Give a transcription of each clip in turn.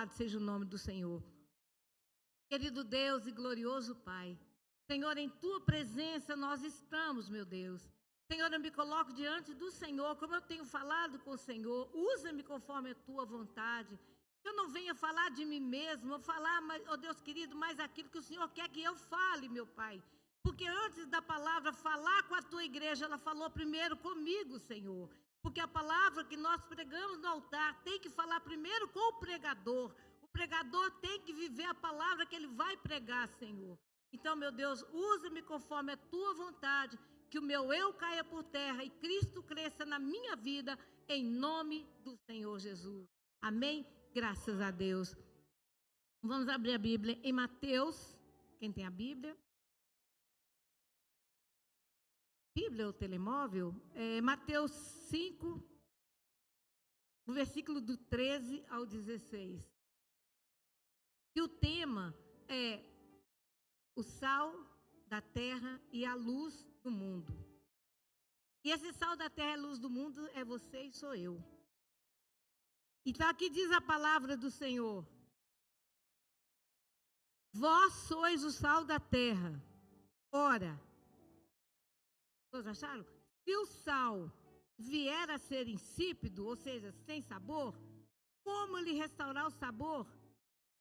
Louvado seja o nome do Senhor. Querido Deus e glorioso Pai, Senhor, em Tua presença nós estamos, meu Deus. Senhor, eu me coloco diante do Senhor, como eu tenho falado com o Senhor, usa-me conforme a Tua vontade. Que eu não venha falar de mim mesmo, eu falar, ó Deus querido, mais aquilo que o Senhor quer que eu fale, meu Pai. Porque antes da palavra falar com a Tua igreja, ela falou primeiro comigo, Senhor. Porque a palavra que nós pregamos no altar tem que falar primeiro com o pregador. O pregador tem que viver a palavra que ele vai pregar, Senhor. Então, meu Deus, usa-me conforme a Tua vontade, que o meu eu caia por terra e Cristo cresça na minha vida, em nome do Senhor Jesus. Amém? Graças a Deus. Vamos abrir a Bíblia em Mateus. Quem tem a Bíblia? Bíblia ou telemóvel? Mateus 5, o versículo do 13 ao 16. E o tema é o sal da terra e a luz do mundo. E esse sal da terra e a luz do mundo é você e sou eu. Então aqui diz a palavra do Senhor: vós sois o sal da terra. Ora, vocês acharam? Se o sal vier a ser insípido, ou seja, sem sabor, como lhe restaurar o sabor?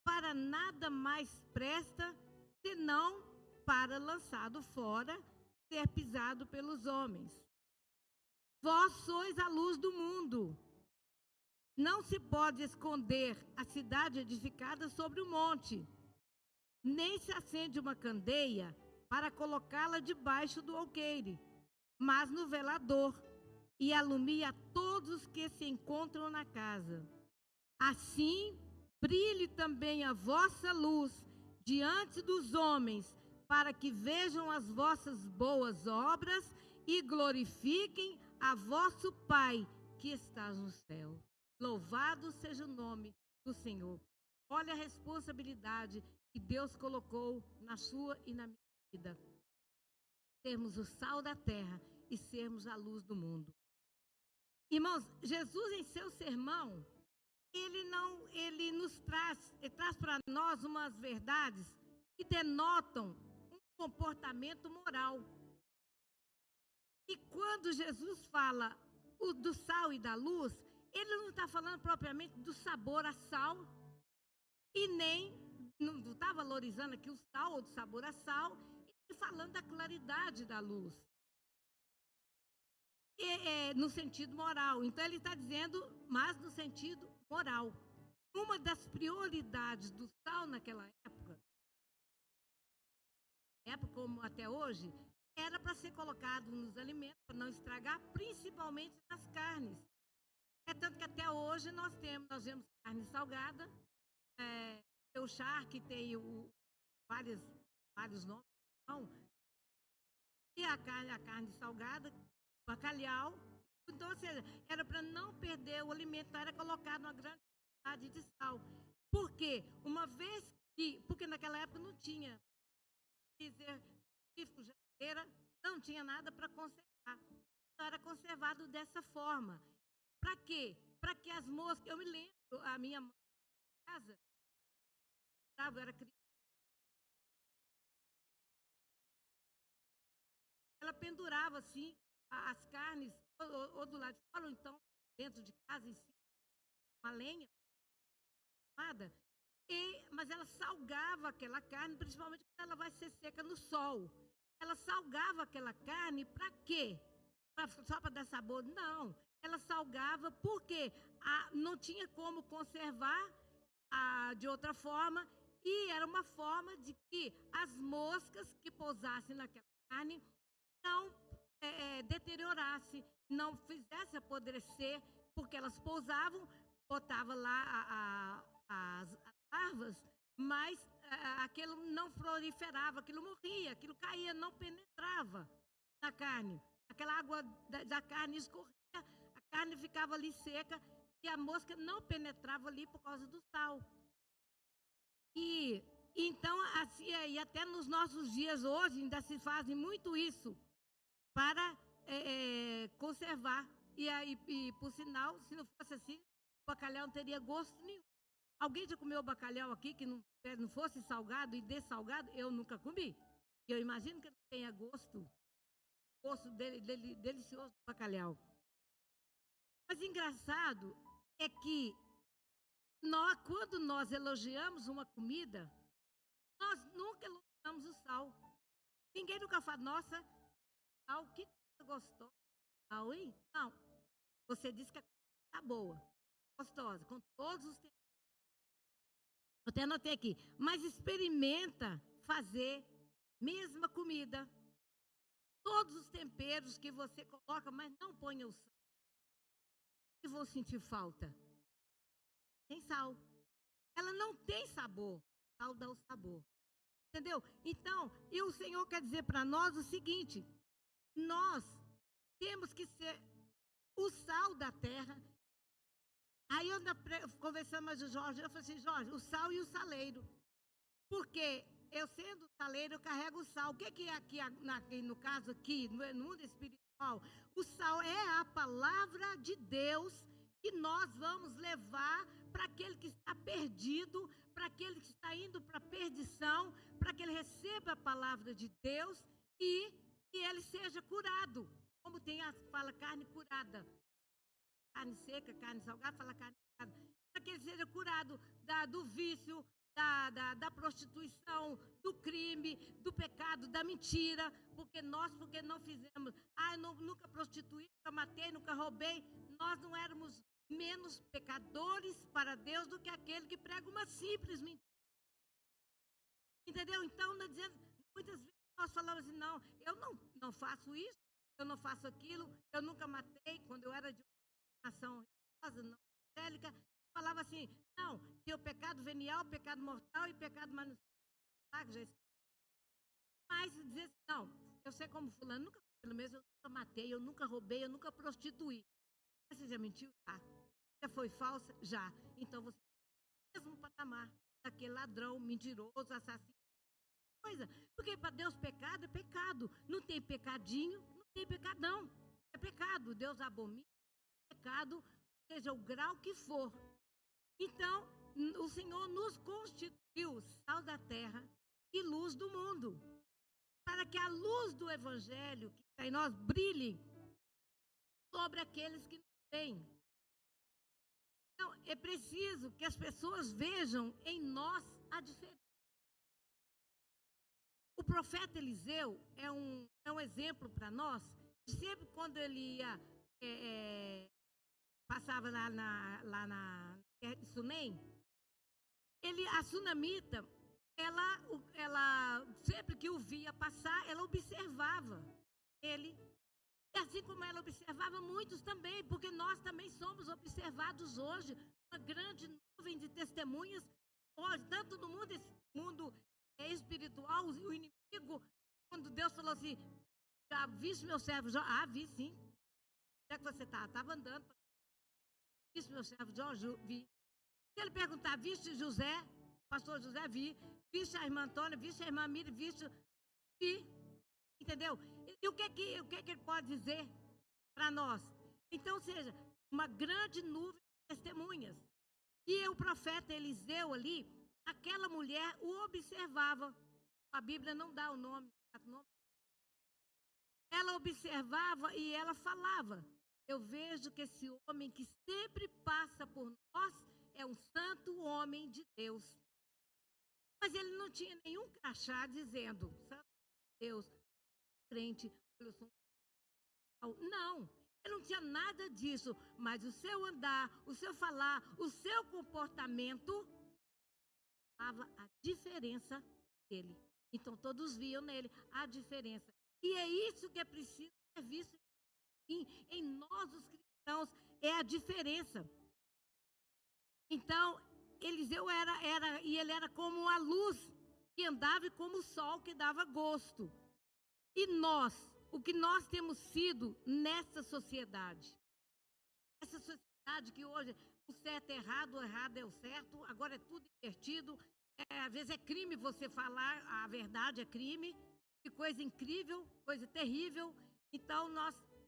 Para nada mais presta, senão para lançado fora, ser pisado pelos homens. Vós sois a luz do mundo. Não se pode esconder a cidade edificada sobre o monte, nem se acende uma candeia para colocá-la debaixo do alqueire, mas no velador, e alumia todos os que se encontram na casa. Assim, brilhe também a vossa luz diante dos homens, para que vejam as vossas boas obras e glorifiquem a vosso Pai que está no céu. Louvado seja o nome do Senhor. Olha a responsabilidade que Deus colocou na sua e na minha vida. Sermos o sal da terra e sermos a luz do mundo. Irmãos, Jesus em seu sermão, ele nos traz para nós umas verdades que denotam um comportamento moral. E quando Jesus fala do sal e da luz, ele não está falando propriamente do sabor a sal, e nem, não está valorizando aqui o sal ou do sabor a sal, e falando da claridade da luz. No sentido moral. Então ele está dizendo, mas no sentido moral. Uma das prioridades do sal naquela época como até hoje, era para ser colocado nos alimentos, para não estragar, principalmente nas carnes. É tanto que até hoje nós vemos carne salgada, o charque tem vários nomes, não? E a carne salgada, bacalhau. Então, ou seja, era para não perder o alimento, era colocado uma grande quantidade de sal. Por quê? Porque naquela época não tinha freezer, geladeira, não tinha nada para conservar. Então, era conservado dessa forma. Para quê? Para que as moscas... Eu me lembro, a minha mãe em casa, eu era criança, ela pendurava assim as carnes, ou do lado de fora, ou então dentro de casa, em cima, uma lenha, mas ela salgava aquela carne, principalmente quando ela vai ser seca no sol. Ela salgava aquela carne para quê? Só para dar sabor? Não. Ela salgava porque não tinha como conservar de outra forma, e era uma forma de que as moscas que pousassem naquela carne não deteriorasse, não fizesse apodrecer, porque elas pousavam, botava lá as larvas, mas aquilo não proliferava, aquilo morria, aquilo caía, não penetrava na carne. Aquela água da carne escorria, a carne ficava ali seca e a mosca não penetrava ali por causa do sal. E então, assim, e até nos nossos dias hoje ainda se fazem muito isso para conservar. E por sinal, se não fosse assim, o bacalhau não teria gosto nenhum. Alguém já comeu bacalhau aqui que não fosse salgado e dessalgado? Eu nunca comi. E eu imagino que não tenha gosto delicioso do bacalhau. Mas engraçado é que quando nós elogiamos uma comida, nós nunca elogiamos o sal. Ninguém nunca fala, nossa, sal, que coisa gostosa, sal, hein? Não, você disse que a comida está boa, gostosa, com todos os temperos. Eu até anotei aqui, mas experimenta fazer mesma comida, todos os temperos que você coloca, mas não ponha o sal. E vou sentir falta. Tem sal. Ela não tem sabor. Sal dá o sabor. Entendeu? Então, e o Senhor quer dizer para nós o seguinte: nós temos que ser o sal da terra. Aí eu conversando mais com o Jorge, eu falei assim, Jorge, o sal e o saleiro. Porque eu sendo saleiro, eu carrego o sal. O que é aqui, no caso aqui, no mundo espiritual? O sal é a palavra de Deus que nós vamos levar para aquele que está perdido, para aquele que está indo para a perdição, para que ele receba a palavra de Deus e que ele seja curado. Como fala carne curada. Carne seca, carne salgada, fala carne curada. Para que ele seja curado do vício, da prostituição, do crime, do pecado, da mentira, porque não fizemos, eu nunca prostituí, nunca matei, nunca roubei, nós não éramos menos pecadores para Deus do que aquele que prega uma simples mentira. Entendeu? Então, muitas vezes nós falamos assim, não, eu não faço isso, eu não faço aquilo, eu nunca matei, quando eu era de uma nação religiosa, não evangélica, falava assim, não, tem o pecado venial, o pecado mortal e o pecado manifesto. Mas dizer assim, não, eu sei como fulano, nunca, pelo menos eu nunca matei, eu nunca roubei, eu nunca prostituí. Você já mentiu? Já. Já foi falsa? Já. Então você está no mesmo patamar daquele ladrão, mentiroso, assassino. Coisa. Porque para Deus pecado é pecado. Não tem pecadinho, não tem pecadão. É pecado. Deus abomina pecado, seja o grau que for. Então, o Senhor nos constituiu sal da terra e luz do mundo. Para que a luz do Evangelho que está em nós brilhe sobre aqueles que não têm. Então, é preciso que as pessoas vejam em nós a diferença. O profeta Eliseu é um exemplo para nós. Sempre quando ele ia, passava lá na Sunem, a sunamita, ela sempre que o via passar, ela observava ele. E assim como ela observava muitos também, porque nós também somos observados hoje, uma grande nuvem de testemunhas, hoje, tanto no mundo espiritual, o inimigo, quando Deus falou assim, já viste meu servo Jó? Vi sim. Onde é que você está? Estava andando. Viste meu servo Jó? Vi. Se ele perguntar, viste José? Pastor José, vi. Viste a irmã Antônia? Viste a irmã Miriam? Vi. Entendeu? E o que ele pode dizer para nós? Então, seja, uma grande nuvem de testemunhas. E o profeta Eliseu ali, aquela mulher o observava. A Bíblia não dá o nome. Ela observava e ela falava. Eu vejo que esse homem que sempre passa por nós é um santo homem de Deus. Mas ele não tinha nenhum crachá dizendo, santo Deus, crente, eu sou um... Não, ele não tinha nada disso. Mas o seu andar, o seu falar, o seu comportamento dava a diferença dele. Então todos viam nele a diferença. E é isso que é preciso ser visto em nós, os cristãos, é a diferença. Então, Eliseu ele era como a luz que andava e como o sol que dava gosto. E nós, o que nós temos sido nessa sociedade? Essa sociedade que hoje o certo é errado, o errado é o certo, agora é tudo invertido. Às vezes é crime você falar a verdade, é crime. Que coisa incrível, coisa terrível. Então,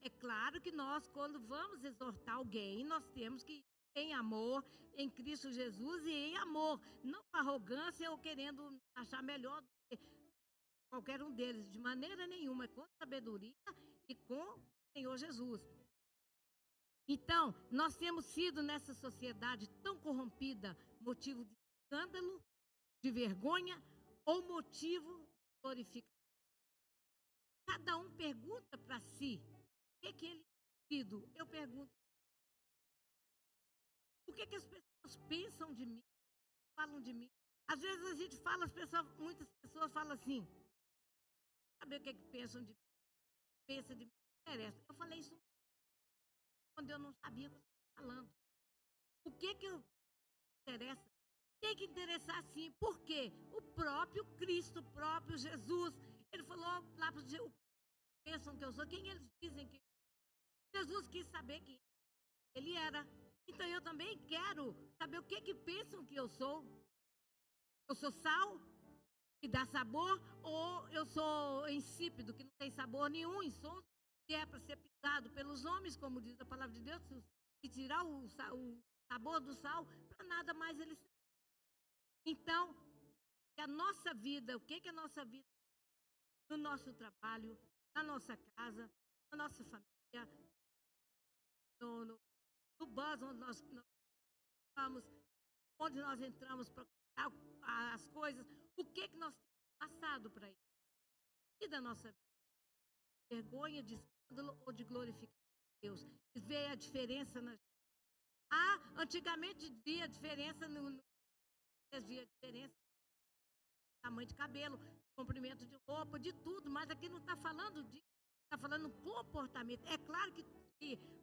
é claro que nós, quando vamos exortar alguém, nós temos que em amor, em Cristo Jesus e em amor, não com arrogância ou querendo achar melhor do que qualquer um deles, de maneira nenhuma, é com sabedoria e com o Senhor Jesus. Então, nós temos sido nessa sociedade tão corrompida motivo de escândalo, de vergonha ou motivo de glorificação. Cada um pergunta para si o que ele tem sido. Eu pergunto, o que as pessoas pensam de mim, falam de mim? Às vezes a gente fala, muitas pessoas falam assim, saber o que pensam de mim, pensa de mim, não interessa. Eu falei isso quando eu não sabia o que eu estava falando. O que eu interessa? Tem que interessar sim, porque o próprio Cristo, o próprio Jesus, ele falou lá para o pensam que eu sou, quem eles dizem que Jesus quis saber quem ele era. Então eu também quero saber o que pensam que eu sou. Eu sou sal, que dá sabor, ou eu sou insípido, que não tem sabor nenhum, insonso, que é para ser pisado pelos homens, como diz a palavra de Deus, e tirar o sabor do sal, para nada mais ele ser. Então, a nossa vida, o que é a nossa vida? No nosso trabalho, na nossa casa, na nossa família, no bus onde nós vamos, onde nós entramos para as coisas, o que nós temos passado para isso? E da nossa vida? Vergonha, de escândalo ou de glorificação de Deus? Vê a diferença na. Antigamente via a diferença via a diferença no tamanho de cabelo, comprimento de roupa, de tudo, mas aqui não está falando disso, está falando comportamento. É claro que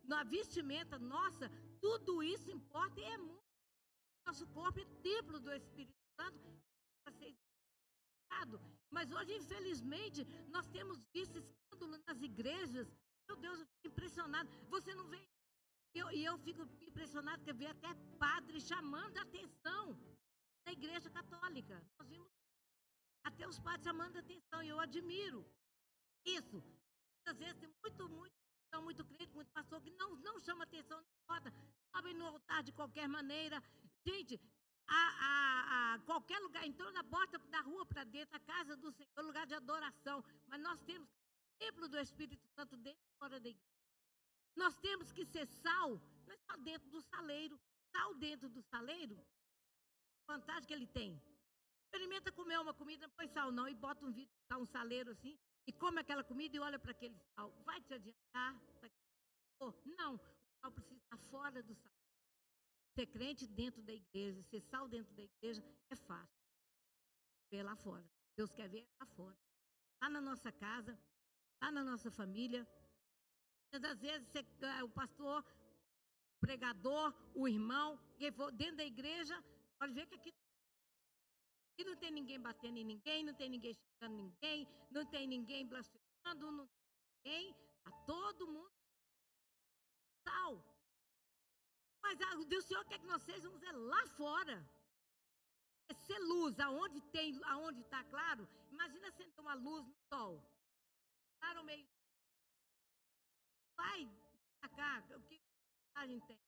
na vestimenta nossa, tudo isso importa e é muito. Nosso corpo é templo do Espírito Santo para ser edificado. Mas hoje, infelizmente, nós temos visto escândalo nas igrejas. Meu Deus, eu fico impressionado. Você não vê. E eu fico impressionado que eu vi até padre chamando a atenção da igreja católica. Nós vimos até os padres chamando a atenção e eu admiro isso. Às vezes tem muito crente, muito pastor que não chama atenção, não importa, sobem no altar de qualquer maneira. Gente, qualquer lugar, entrou na porta da rua para dentro, a casa do Senhor, lugar de adoração. Mas nós temos o templo do Espírito Santo dentro e fora da igreja. Nós temos que ser sal, não é só dentro do saleiro. Sal dentro do saleiro, vantagem que ele tem. Experimenta comer uma comida, não põe sal não, e bota um vidro, um saleiro assim, e come aquela comida e olha para aquele sal. Vai te adiantar? Não, o sal precisa estar fora do sal. Ser crente dentro da igreja, ser sal dentro da igreja é fácil. Ver lá fora. Deus quer ver lá fora. Lá na nossa casa, lá na nossa família. Às vezes o pastor, o pregador, o irmão, quem for dentro da igreja, pode ver que aqui não tem ninguém batendo em ninguém, não tem ninguém xingando ninguém, não tem ninguém blasfemando, não tem ninguém, está todo mundo sal. Mas o Senhor quer que nós sejamos lá fora. É ser luz, aonde está claro. Imagina acender uma luz no sol. Claro, meio. Vai cá, o que a gente tem?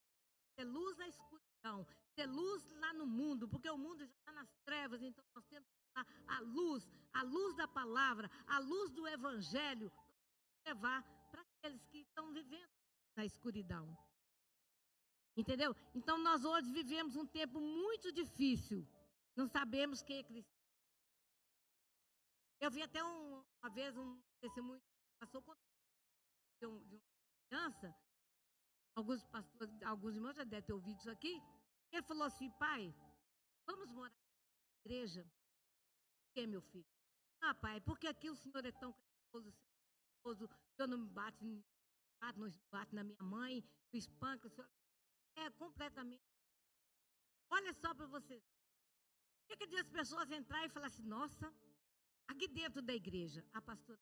Ser luz na escuridão, ser luz lá no mundo, porque o mundo já está nas trevas, então nós temos a luz da palavra, a luz do evangelho, levar para aqueles que estão vivendo na escuridão. Entendeu? Então nós hoje vivemos um tempo muito difícil. Não sabemos quem é Cristo. Eu vi até uma vez um testemunho que passou de uma criança. Alguns pastores, alguns irmãos já devem ter ouvido isso aqui. Ele falou assim: pai, vamos morar na igreja? Por que, meu filho? Ah, pai, porque aqui o senhor é tão carinhoso, o senhor não me bate, não bate na minha mãe, não espanca, o senhor é completamente. Olha só para vocês. O que as pessoas entrarem e falar assim: nossa, aqui dentro da igreja, a pastora.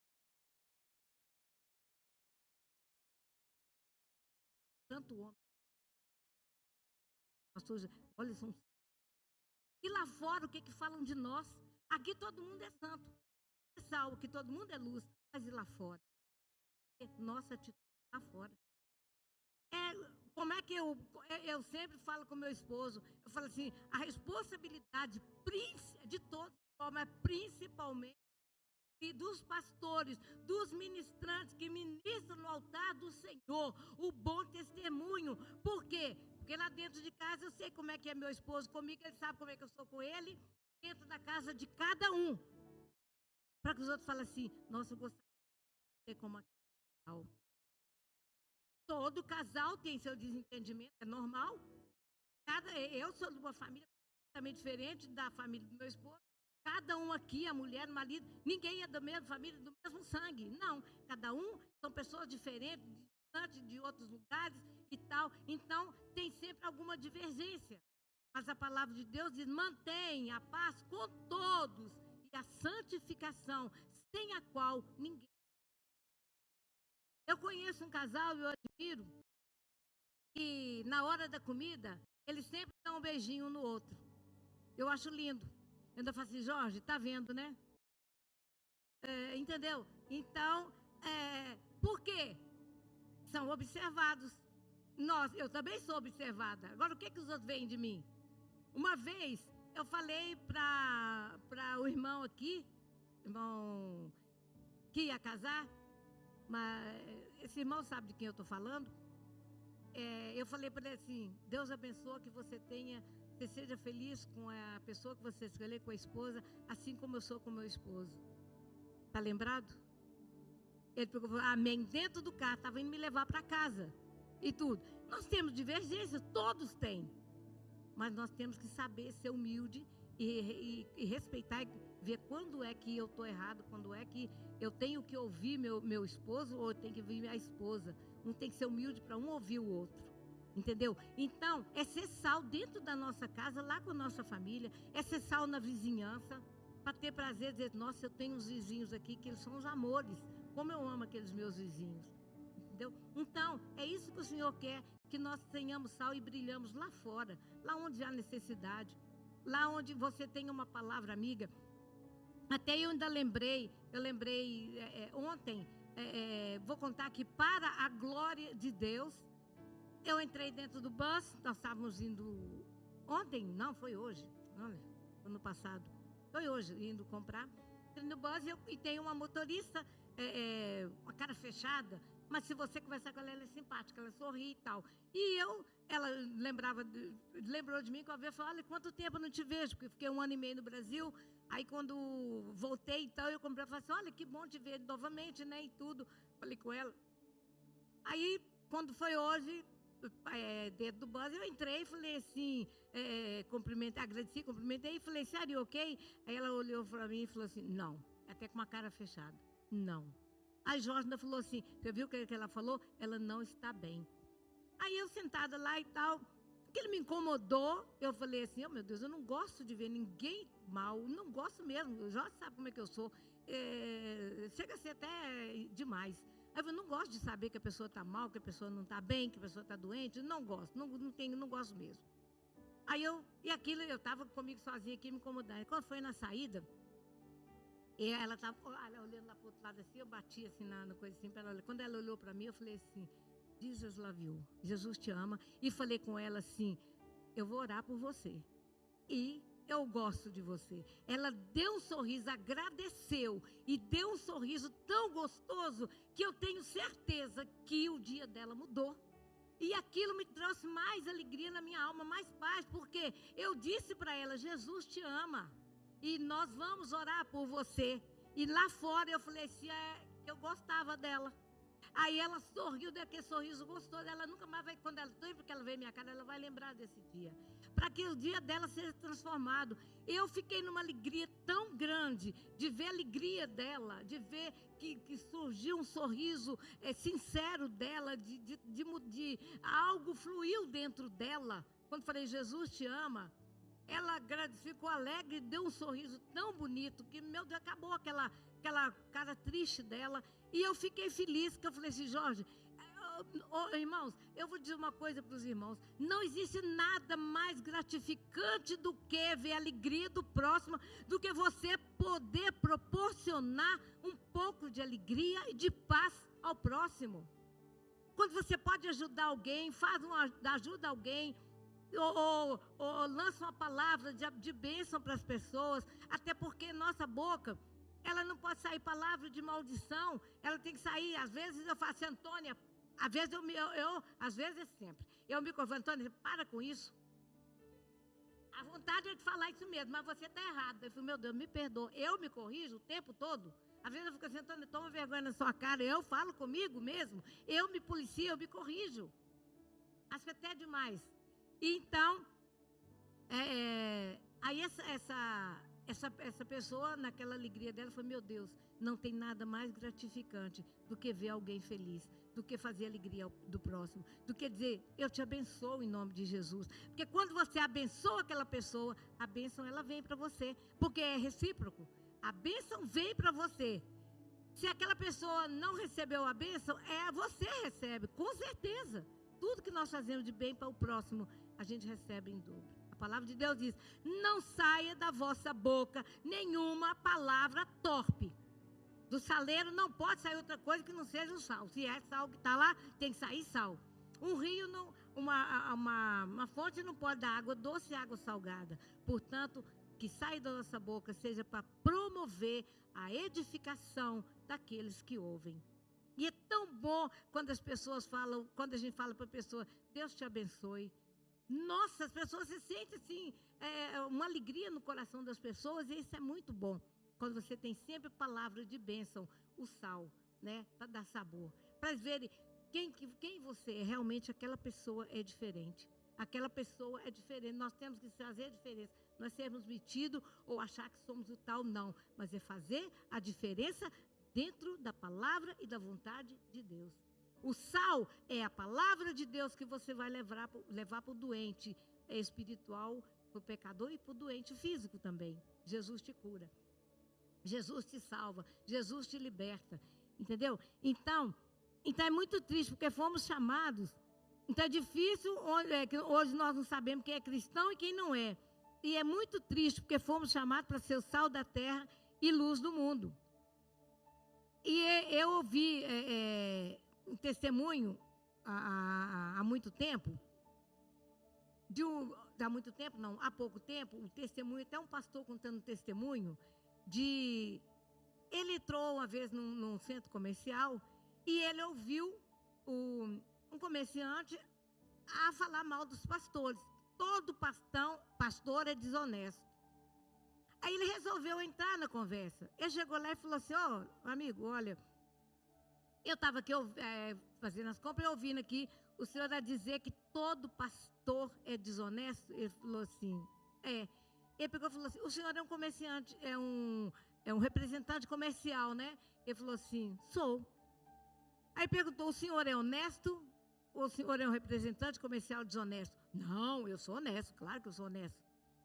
Tanto homem. Pastor, olha, são. E lá fora, o que falam de nós? Aqui todo mundo é santo. É salvo, que todo mundo é luz. Mas e lá fora? Nossa atitude lá fora. Como é que eu sempre falo com meu esposo, eu falo assim, a responsabilidade de todos, mas principalmente e dos pastores, dos ministrantes que ministram no altar do Senhor, o bom testemunho. Por quê? Porque lá dentro de casa eu sei como é que é meu esposo comigo, ele sabe como é que eu sou com ele, dentro da casa de cada um. Para que os outros falem assim, nossa, eu gostaria de ser como aquele casal. Todo casal tem seu desentendimento, é normal. Eu sou de uma família completamente diferente da família do meu esposo. Cada um aqui, a mulher, o marido, ninguém é da mesma família, do mesmo sangue. Não, cada um são pessoas diferentes, distantes de outros lugares e tal. Então, tem sempre alguma divergência. Mas a palavra de Deus diz, mantém a paz com todos e a santificação, sem a qual ninguém. Eu conheço um casal e eu admiro que na hora da comida, eles sempre dão um beijinho um no outro. Eu acho lindo. Eu ainda falo assim, Jorge, tá vendo, né? Entendeu? Então, por quê? São observados. Eu também sou observada. Agora, o que os outros veem de mim? Uma vez, eu falei para o irmão aqui, irmão que ia casar, mas esse irmão sabe de quem eu estou falando. Eu falei para ele assim, Deus abençoe que você seja feliz com a pessoa que você escolher, com a esposa, assim como eu sou com o meu esposo. Está lembrado? Ele pegou, amém, dentro do carro, estava indo me levar para casa e tudo. Nós temos divergências, todos têm. Mas nós temos que saber ser humilde e respeitar, e ver quando é que eu estou errado, quando é que eu tenho que ouvir meu esposo ou eu tenho que ouvir minha esposa. Um tem que ser humilde para um ouvir o outro. Entendeu? Então, é ser sal dentro da nossa casa, lá com a nossa família, é ser sal na vizinhança, para ter prazer, dizer, nossa, eu tenho uns vizinhos aqui que eles são os amores, como eu amo aqueles meus vizinhos. Entendeu? Então, é isso que o Senhor quer, que nós tenhamos sal e brilhamos lá fora, lá onde há necessidade, lá onde você tem uma palavra amiga. Até eu ainda lembrei ontem, vou contar aqui, para a glória de Deus, eu entrei dentro do bus, nós estávamos indo ontem, não, foi hoje, ano passado, foi hoje, indo comprar, entrei no bus e tem uma motorista, uma cara fechada, mas se você conversar com ela, ela é simpática, ela sorri e tal. E ela lembrou de mim, que eu falei, olha, quanto tempo eu não te vejo, porque eu fiquei 1 ano e meio no Brasil, aí quando voltei e tal, eu comprei, falei assim, olha, que bom te ver novamente, né, e tudo, falei com ela. Aí, quando foi hoje, dentro do bus, eu entrei e falei assim, agradeci, cumprimentei e falei, sério, ok? Aí ela olhou para mim e falou assim, não, até com uma cara fechada, não. A Jorge ainda falou assim, você viu o que ela falou? Ela não está bem. Aí eu sentada lá e tal, aquilo me incomodou, eu falei assim, oh meu Deus, eu não gosto de ver ninguém mal, não gosto mesmo, o Jorge sabe como é que eu sou, chega a ser até demais. Aí eu falei, não gosto de saber que a pessoa está mal, que a pessoa não está bem, que a pessoa está doente, não gosto, não gosto mesmo. Aí eu estava comigo sozinha aqui, me incomodando. Quando foi na saída, e ela estava olhando lá para o outro lado assim, eu bati assim na coisa assim, para ela olhar. Quando ela olhou para mim, eu falei assim, Jesus love you, Jesus te ama. E falei com ela assim, eu vou orar por você. E eu gosto de você. Ela deu um sorriso, agradeceu e deu um sorriso tão gostoso que eu tenho certeza que o dia dela mudou. E aquilo me trouxe mais alegria na minha alma, mais paz, porque eu disse para ela, Jesus te ama. E nós vamos orar por você. E lá fora eu falei assim, eu gostava dela. Aí ela sorriu daquele sorriso gostoso. Ela nunca mais vai, quando ela porque ela vê minha cara, ela vai lembrar desse dia. Para que o dia dela seja transformado. Eu fiquei numa alegria tão grande de ver a alegria dela, de ver que surgiu um sorriso sincero dela, de algo fluiu dentro dela. Quando falei, Jesus te ama. Ela ficou alegre, deu um sorriso tão bonito, que, meu Deus, acabou aquela cara triste dela. E eu fiquei feliz, que eu falei assim, Jorge, irmãos, eu vou dizer uma coisa para os irmãos. Não existe nada mais gratificante do que ver a alegria do próximo, do que você poder proporcionar um pouco de alegria e de paz ao próximo. Quando você pode ajudar alguém, ajuda alguém, ou lança uma palavra de bênção para as pessoas, até porque nossa boca, ela não pode sair palavra de maldição, ela tem que sair. Às vezes eu faço assim, Antônia, às vezes às vezes é sempre, eu me corrijo, Antônia, para com isso. A vontade é de falar isso mesmo, mas você está errado. Eu falei, meu Deus, me perdoa. Eu me corrijo o tempo todo. Às vezes eu fico assim, Antônia, toma vergonha na sua cara. Eu falo comigo mesmo. Eu me policio, eu me corrijo. Acho que até é demais. Então, aí essa pessoa, naquela alegria dela, falou, meu Deus, não tem nada mais gratificante do que ver alguém feliz, do que fazer a alegria do próximo, do que dizer, eu te abençoo em nome de Jesus. Porque quando você abençoa aquela pessoa, a bênção ela vem para você, porque é recíproco. A bênção vem para você. Se aquela pessoa não recebeu a bênção, você recebe, com certeza. Tudo que nós fazemos de bem para o próximo, a gente recebe em dobro. A palavra de Deus diz, não saia da vossa boca nenhuma palavra torpe. Do saleiro não pode sair outra coisa que não seja o sal. Se é sal que está lá, tem que sair sal. Um rio, uma fonte não pode dar água doce e água salgada. Portanto, que saia da nossa boca seja para promover a edificação daqueles que ouvem. E é tão bom quando as pessoas falam, quando a gente fala para a pessoa, Deus te abençoe. Nossa, as pessoas se sentem assim, uma alegria no coração das pessoas, e isso é muito bom. Quando você tem sempre palavra de bênção, o sal, né, para dar sabor. Para verem quem você é, realmente aquela pessoa é diferente. Aquela pessoa é diferente. Nós temos que fazer a diferença. Não é sermos metidos ou achar que somos o tal, não. Mas é fazer a diferença dentro da palavra e da vontade de Deus. O sal é a palavra de Deus que você vai levar para o doente espiritual, para o pecador e para o doente físico também. Jesus te cura. Jesus te salva, Jesus te liberta, entendeu? Então é muito triste, porque fomos chamados. Então é difícil, hoje nós não sabemos quem é cristão e quem não é. E é muito triste, porque fomos chamados para ser o sal da terra e luz do mundo. E eu ouvi um testemunho há muito tempo, há pouco tempo, um testemunho, até um pastor contando um testemunho, ele entrou uma vez num centro comercial e ele ouviu um comerciante a falar mal dos pastores. Todo pastor é desonesto. Aí ele resolveu entrar na conversa. Ele chegou lá e falou assim, amigo, olha, eu estava aqui fazendo as compras e ouvindo aqui o senhor a dizer que todo pastor é desonesto. Ele falou assim, Ele pegou e falou assim, o senhor é um comerciante, é um representante comercial, né? Ele falou assim, sou. Aí perguntou, o senhor é honesto? Ou o senhor é um representante comercial desonesto? Não, eu sou honesto, claro que eu sou honesto.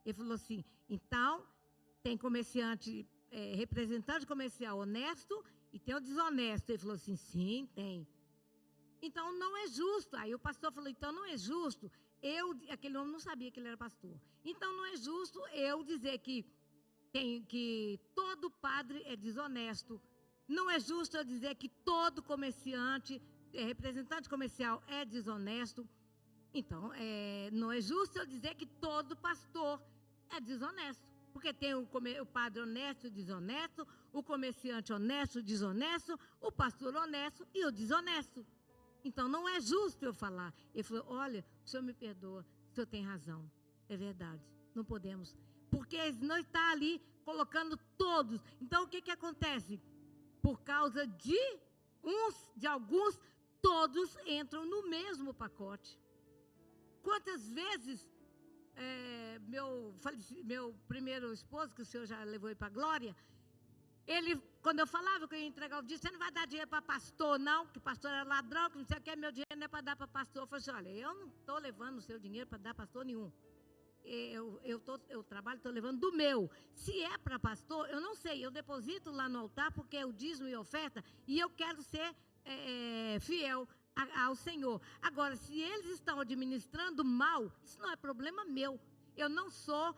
Ele falou assim, então, tem comerciante, representante comercial honesto e tem o desonesto. Ele falou assim, sim, tem. Então, não é justo. Aí o pastor falou, então não é justo. Aquele homem não sabia que ele era pastor. Então, não é justo eu dizer que todo padre é desonesto. Não é justo eu dizer que todo comerciante, representante comercial é desonesto. Então, não é justo eu dizer que todo pastor é desonesto. Porque tem o padre honesto e desonesto, o comerciante honesto e desonesto, o pastor honesto e o desonesto. Então, não é justo eu falar. Ele falou, olha, o senhor me perdoa, o senhor tem razão. É verdade, não podemos. Porque não está ali colocando todos. Então, o que acontece? Por causa de alguns, todos entram no mesmo pacote. Quantas vezes meu primeiro esposo, que o senhor já levou para a glória, quando eu falava que eu ia entregar o dízimo, você não vai dar dinheiro para pastor, não, que pastor é ladrão, que não sei o que, meu dinheiro não é para dar para pastor. Eu falei assim, olha, eu não estou levando o seu dinheiro para dar pastor nenhum. Eu trabalho, estou levando do meu. Se é para pastor, eu não sei, eu deposito lá no altar, porque é o dízimo e oferta, e eu quero ser fiel ao Senhor. Agora, se eles estão administrando mal, isso não é problema meu. Eu não sou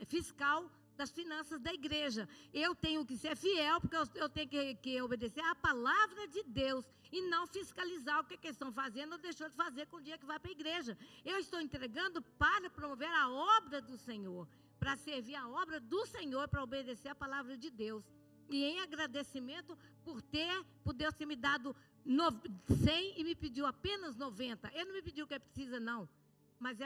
fiscal das finanças da igreja. Eu tenho que ser fiel, porque eu tenho que obedecer à palavra de Deus e não fiscalizar o que eles estão fazendo ou deixou de fazer com o dia que vai para a igreja. Eu estou entregando para promover a obra do Senhor, para servir a obra do Senhor, para obedecer a palavra de Deus. E em agradecimento por Deus ter me dado 100 e me pediu apenas 90. Ele não me pediu o que precisa, não. Mas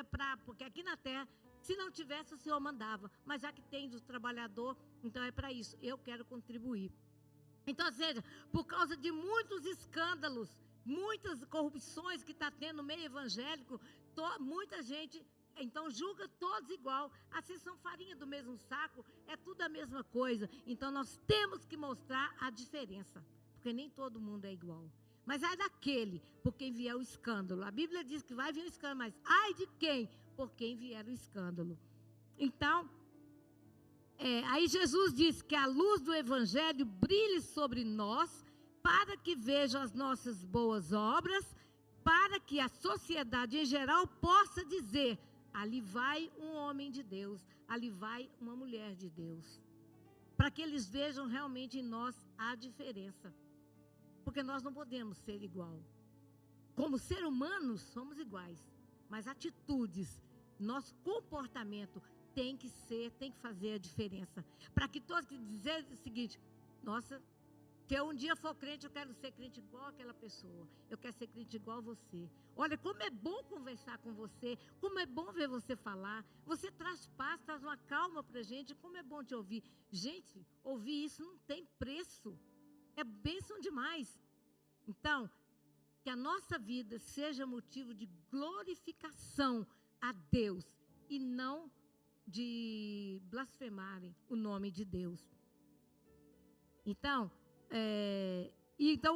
porque aqui na terra, se não tivesse, o Senhor mandava. Mas já que tem do trabalhador, então é para isso. Eu quero contribuir. Então, ou seja, por causa de muitos escândalos, muitas corrupções que está tendo no meio evangélico, muita gente, então, julga todos igual. Assim são farinha do mesmo saco, é tudo a mesma coisa. Então, nós temos que mostrar a diferença, porque nem todo mundo é igual. Mas ai daquele por quem vier o escândalo. A Bíblia diz que vai vir o escândalo, mas ai de quem por quem vier o escândalo. Então, aí Jesus diz que a luz do Evangelho brilhe sobre nós, para que vejam as nossas boas obras, para que a sociedade em geral possa dizer: ali vai um homem de Deus, ali vai uma mulher de Deus. Para que eles vejam realmente em nós a diferença. Porque nós não podemos ser igual. Como ser humanos, somos iguais. Mas atitudes, nosso comportamento tem que fazer a diferença. Para que todos dizem o seguinte: nossa, se eu um dia for crente, eu quero ser crente igual aquela pessoa. Eu quero ser crente igual a você. Olha, como é bom conversar com você. Como é bom ver você falar. Você traz paz, traz uma calma para a gente. Como é bom te ouvir. Gente, ouvir isso não tem preço. É bênção demais. Então, que a nossa vida seja motivo de glorificação a Deus e não de blasfemarem o nome de Deus. Então,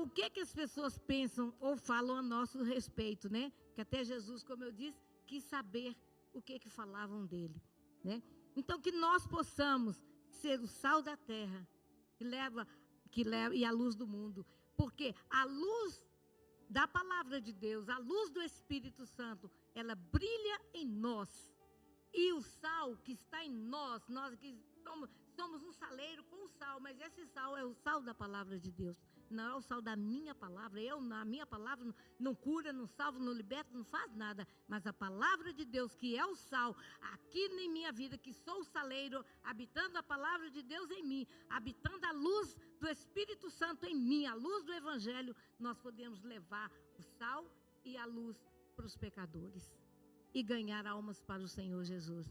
o que as pessoas pensam ou falam a nosso respeito, né? Que até Jesus, como eu disse, quis saber o que falavam dele, né? Então, que nós possamos ser o sal da terra que leva e a luz do mundo, porque a luz da palavra de Deus, a luz do Espírito Santo, ela brilha em nós. E o sal que está em nós que somos um saleiro com sal, mas esse sal é o sal da palavra de Deus, não é o sal da minha palavra. A minha palavra não cura, não salva, não liberta, não faz nada, mas a palavra de Deus, que é o sal, aqui em minha vida, que sou o saleiro, habitando a palavra de Deus em mim, habitando a luz do Espírito Santo em mim, a luz do Evangelho, nós podemos levar o sal e a luz para os pecadores e ganhar almas para o Senhor Jesus.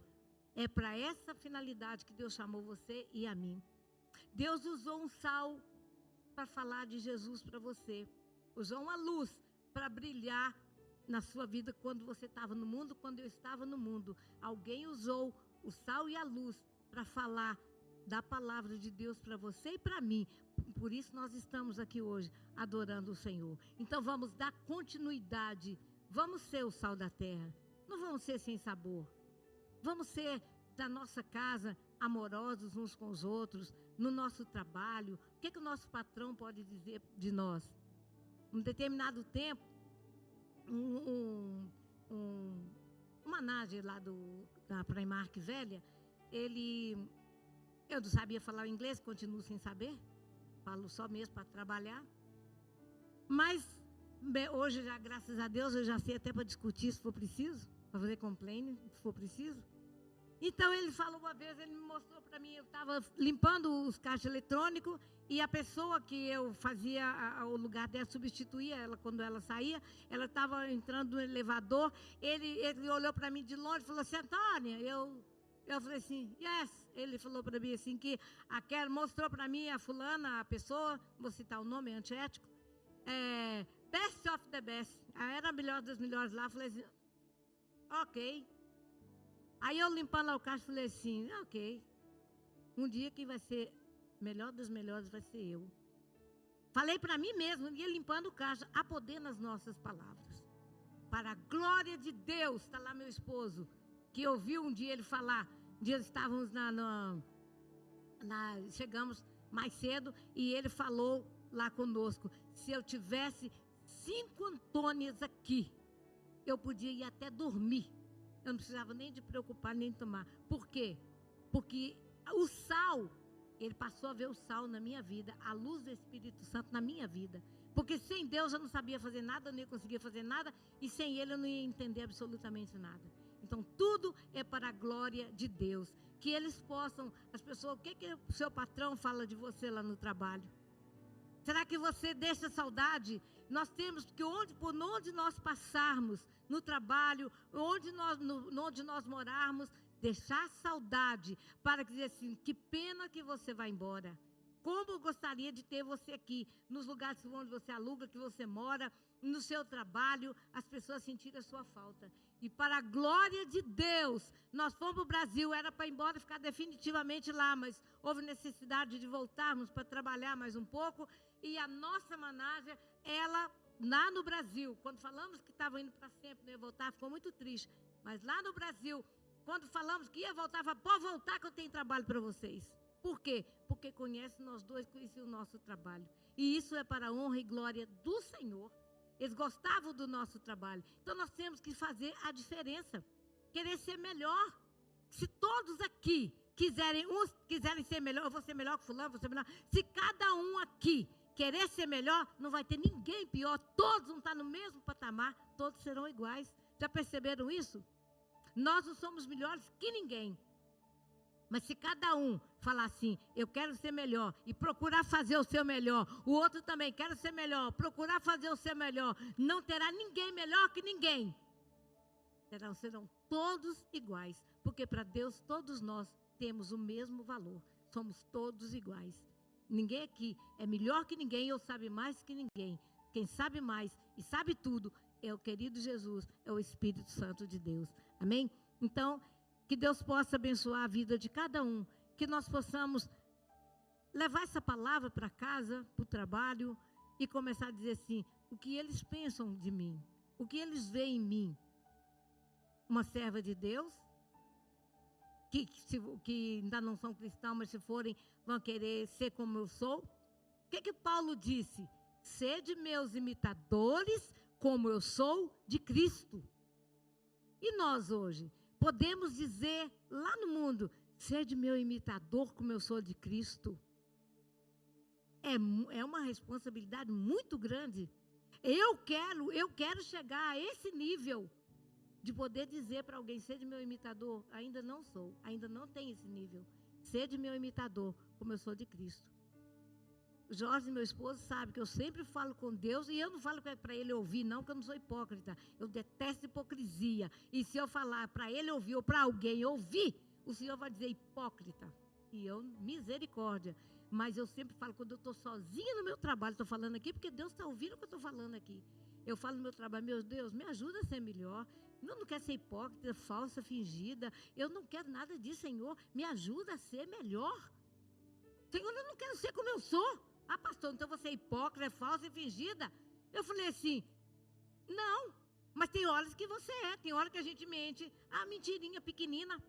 É para essa finalidade que Deus chamou você e a mim. Deus usou um sal para falar de Jesus para você. Usou uma luz para brilhar na sua vida quando você estava no mundo, quando eu estava no mundo. Alguém usou o sal e a luz para falar da palavra de Deus para você e para mim. Por isso nós estamos aqui hoje adorando o Senhor. Então vamos dar continuidade. Vamos ser o sal da terra. Não vamos ser sem sabor. Vamos ser da nossa casa amorosos uns com os outros, no nosso trabalho. O que o nosso patrão pode dizer de nós? Um determinado tempo, um manager lá da Primark velha, eu não sabia falar inglês, continuo sem saber, falo só mesmo para trabalhar, mas hoje já, graças a Deus, eu já sei até para discutir se for preciso, para fazer complaint, se for preciso. Então ele falou uma vez, ele me mostrou para mim, eu estava limpando os caixas eletrônicos e a pessoa que eu fazia o lugar dela, substituía ela quando ela saía, ela estava entrando no elevador, ele olhou para mim de longe e falou assim: Antônia, eu falei assim, yes. Ele falou para mim assim que mostrou para mim a fulana, a pessoa, vou citar o nome, é antiético, best of the best, era a melhor das melhores lá. Eu falei assim, ok. Aí eu limpando lá o caixa, falei assim, ok, um dia quem vai ser melhor das melhores vai ser eu. Falei para mim mesmo, ia limpando o caixa, há poder nas nossas palavras. Para a glória de Deus, está lá meu esposo, que ouviu um dia ele falar, um dia estávamos chegamos mais cedo, e ele falou lá conosco, se eu tivesse 5 Antônias aqui, eu podia ir até dormir. Eu não precisava nem de preocupar, nem de tomar. Por quê? Porque O sal, ele passou a ver o sal na minha vida, a luz do Espírito Santo na minha vida. Porque sem Deus eu não sabia fazer nada, eu não ia conseguir fazer nada, e sem Ele eu não ia entender absolutamente nada. Então tudo é para a glória de Deus. Que eles possam, as pessoas, o que o seu patrão fala de você lá no trabalho? Será que você deixa saudade? Nós temos que, por onde nós passarmos, no trabalho, onde nós morarmos, deixar saudade, para dizer assim, que pena que você vai embora. Como eu gostaria de ter você aqui, nos lugares onde você aluga, que você mora, no seu trabalho, as pessoas sentirem a sua falta. E para a glória de Deus, nós fomos para o Brasil, era para ir embora e ficar definitivamente lá, mas houve necessidade de voltarmos para trabalhar mais um pouco, e a nossa managem, ela, lá no Brasil, quando falamos que estava indo para sempre, não ia voltar, ficou muito triste, mas lá no Brasil, quando falamos que ia voltar, falou, pode voltar que eu tenho trabalho para vocês. Por quê? Porque nós dois conheciam o nosso trabalho. E isso é para a honra e glória do Senhor. Eles gostavam do nosso trabalho. Então nós temos que fazer a diferença. Querer ser melhor. Se todos aqui quiserem ser melhor, eu vou ser melhor que fulano, vou ser melhor. Se cada um aqui querer ser melhor, não vai ter ninguém pior. Todos vão estar no mesmo patamar, todos serão iguais. Já perceberam isso? Nós não somos melhores que ninguém. Mas se cada um falar assim, eu quero ser melhor, e procurar fazer o seu melhor, o outro também quer ser melhor, procurar fazer o seu melhor, não terá ninguém melhor que ninguém. Serão todos iguais, porque para Deus todos nós temos o mesmo valor, somos todos iguais. Ninguém aqui é melhor que ninguém ou sabe mais que ninguém. Quem sabe mais e sabe tudo é o querido Jesus, é o Espírito Santo de Deus. Amém? Então, que Deus possa abençoar a vida de cada um, que nós possamos levar essa palavra para casa, para o trabalho, e começar a dizer assim, o que eles pensam de mim, o que eles veem em mim. Uma serva de Deus, que ainda não são cristãos, mas se forem, vão querer ser como eu sou. O que Paulo disse? Sede meus imitadores, como eu sou de Cristo. E nós hoje podemos dizer lá no mundo, sede meu imitador como eu sou de Cristo. É uma responsabilidade muito grande. Eu quero chegar a esse nível de poder dizer para alguém, sede meu imitador. Ainda não sou, ainda não tenho esse nível. Sede meu imitador como eu sou de Cristo. Jorge, meu esposo, sabe que eu sempre falo com Deus, e eu não falo para ele ouvir, não, porque eu não sou hipócrita. Eu detesto hipocrisia. E se eu falar para ele ouvir ou para alguém ouvir, o Senhor vai dizer hipócrita. E eu, misericórdia. Mas eu sempre falo, quando eu estou sozinha no meu trabalho, estou falando aqui, porque Deus está ouvindo o que eu estou falando aqui. Eu falo no meu trabalho, meu Deus, me ajuda a ser melhor. Eu não quero ser hipócrita, falsa, fingida. Eu não quero nada disso, Senhor. Me ajuda a ser melhor. Senhor, eu não quero ser como eu sou. Ah, pastor, então você é hipócrita, falsa e fingida? Eu falei assim, não, mas tem horas que você tem hora que a gente mente. Ah, mentirinha pequenina.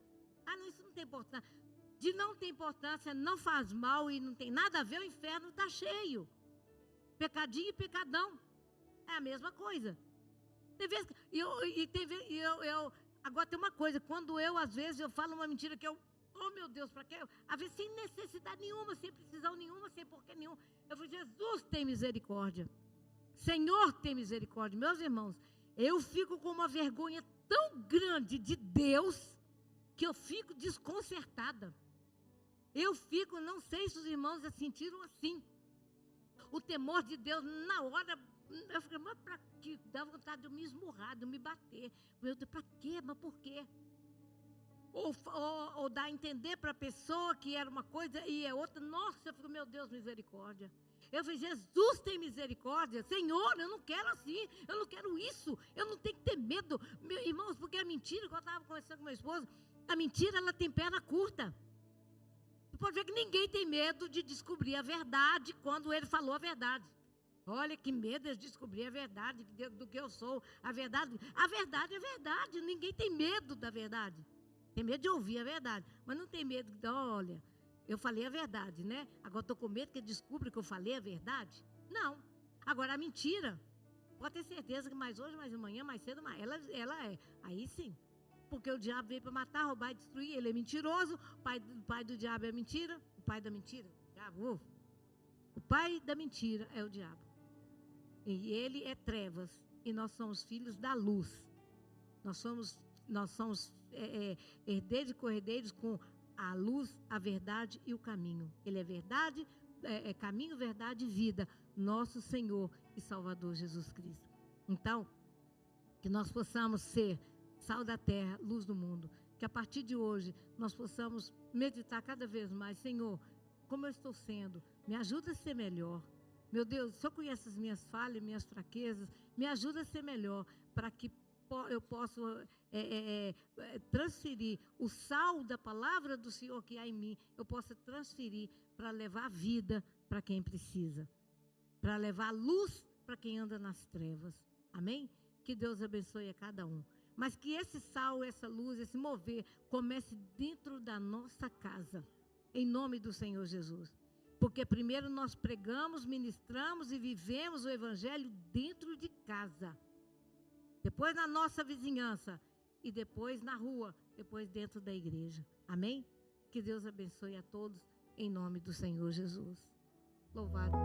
Ah, não, isso não tem importância. De não ter importância, não faz mal e não tem nada a ver, o inferno está cheio. Pecadinho e pecadão. É a mesma coisa. Tem vezes que agora tem uma coisa, quando às vezes eu falo uma mentira que oh meu Deus, para quê? Às vezes sem necessidade nenhuma, sem precisão nenhuma, sem porquê nenhum. Eu falo, Jesus tem misericórdia. Senhor tem misericórdia. Meus irmãos, eu fico com uma vergonha tão grande de Deus, que eu fico desconcertada. Eu fico, não sei se os irmãos já sentiram assim. O temor de Deus, na hora, eu fico, mas para quê? Dá vontade de eu me esmurrar, de eu me bater. Meu Deus, para quê? Mas por quê? Ou dar a entender para a pessoa que era uma coisa e é outra. Nossa, eu fico, meu Deus, misericórdia. Eu falei, Jesus tem misericórdia. Senhor, eu não quero assim, eu não quero isso. Eu não tenho que ter medo. Meus irmãos, porque a mentira, quando eu estava conversando com meu esposo, a mentira, ela tem perna curta. Você pode ver que ninguém tem medo de descobrir a verdade quando ele falou a verdade. Olha que medo de descobrir a verdade do que eu sou. A verdade é verdade. Ninguém tem medo da verdade. Tem medo de ouvir a verdade, mas não tem medo de, olha, eu falei a verdade, né? Agora estou com medo que ele descubra que eu falei a verdade? Não. Agora a mentira, pode ter certeza que mais hoje, mais amanhã, mais cedo, ela é. Aí sim. porque o diabo veio para matar, roubar e destruir. Ele é mentiroso, o pai do diabo é mentira, o pai da mentira, diabo, o pai da mentira é o diabo. E ele é trevas, e nós somos filhos da luz. Nós somos herdeiros e co-herdeiros com a luz, a verdade e o caminho. Ele é verdade, caminho, verdade e vida, nosso Senhor e Salvador Jesus Cristo. Então, que nós possamos ser sal da terra, luz do mundo. Que a partir de hoje nós possamos meditar cada vez mais. Senhor, como eu estou sendo? Me ajuda a ser melhor. Meu Deus, o Senhor conhece as minhas falhas, minhas fraquezas. Me ajuda a ser melhor para que eu possa transferir o sal da palavra do Senhor que há em mim. Eu possa transferir para levar vida para quem precisa. Para levar luz para quem anda nas trevas. Amém? Que Deus abençoe a cada um. Mas que esse sal, essa luz, esse mover comece dentro da nossa casa. Em nome do Senhor Jesus. Porque primeiro nós pregamos, ministramos e vivemos o evangelho dentro de casa. Depois na nossa vizinhança. E depois na rua. Depois dentro da igreja. Amém? Que Deus abençoe a todos. Em nome do Senhor Jesus. Louvado.